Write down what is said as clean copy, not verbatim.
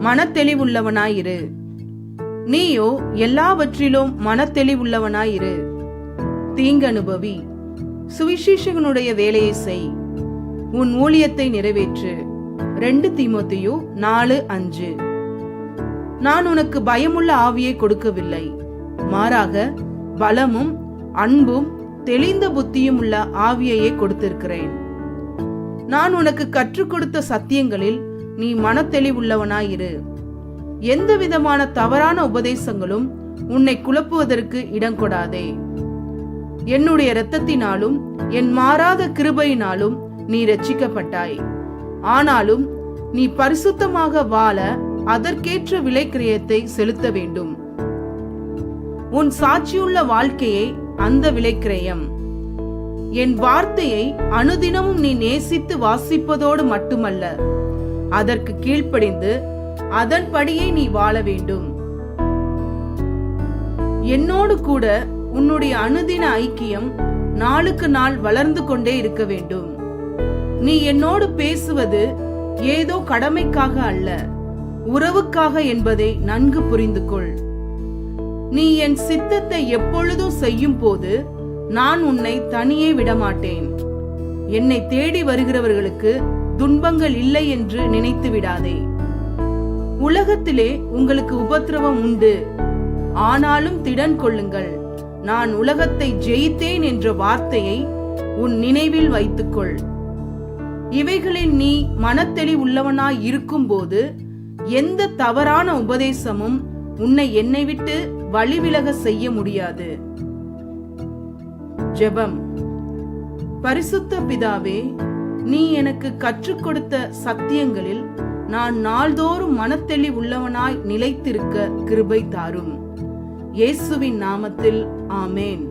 மனத்தெளிவுள்ளவனாயிரு. நீயோ எல்லாவற்றிலும் மனத்தெளிவுள்ளவனாயிரு. தீங்கனுபவி, சுவிசேஷகனுடைய வேலையை செய், உன் ஊழியத்தை நிறைவேற்று. 2 தீமோத்தேயு 4:5. நான் உனக்கு பயமுள்ள ஆவியை கொடுக்கவில்லை, மாறாக பலமும் அன்பும் தெளிந்த புத்தியும் உள்ள ஆவியையே கொடுத்திருக்கிறேன். நான் உனக்கு கற்றுக் கொடுத்த சத்தியங்களில் நீ மனத்தெளிவுள்ளவனாயிரு. எந்த விதமான தவறான உபதேசங்களும் உன்னை குழப்புவதற்கு இடம் கொடாதே. என்னுடைய இரத்தத்தினாலும் என் மாறாத கிருபையினாலும் நீ ரட்சிக்கப்பட்டாய். ஆனாலும் நீ பரிசுத்தமாக வாழ அதற்கேற்ற விலைக்கிரயத்தை செலுத்த வேண்டும். உன் சாட்சியுள்ள வாழ்க்கையை அந்த விலைக்கிரயம். என் வார்த்தையை அனுதினமும் நீ நேசித்து வாசிப்பதோடு மட்டுமல்ல, அதற்கு கீழ்ப்படிந்து அதன்படியே நீ வாழ வேண்டும். என்னோடு கூட உன்னுடைய அனுதின ஐக்கியம் நாளுக்கு நாள் வளர்ந்து கொண்டே இருக்க வேண்டும். நீ என்னோடு பேசுவது ஏதோ கடமைக்காக அல்ல, உறவுக்காக என்பதை நன்கு புரிந்து கொள். நீ என் சித்தத்தை எப்பொழுதும் செய்யும் போது நான் உன்னை தனியே விடமாட்டேன். என்னை தேடி வருகிறவர்களுக்கு துன்பங்கள் இல்லை என்று நினைத்து விடாதே. உலகத்திலே உங்களுக்கு உபத்திரவம் உண்டு, ஆனாலும் திடன் கொள்ளுங்கள், நான் உலகத்தை ஜெயித்தேன் என்ற வார்த்தையை உன் நினைவில் வைத்துக்கொள். இவைகளில் நீ மனத்தெளிவுள்ளவனாய் இருக்கும் போது எந்த தவறான உபதேசமும் உன்னை என்னை விட்டு வழிவிலக செய்ய முடியாது. ஜெபம். பரிசுத்த பிதாவே, நீ எனக்கு கற்றுக் கொடுத்த சத்தியங்களில் நான் நாள்தோறும் மனத்தெளிவுள்ளவனாய் நிலைத்திருக்க கிருபை தாரும். இயேசுவின் நாமத்தில் ஆமேன்.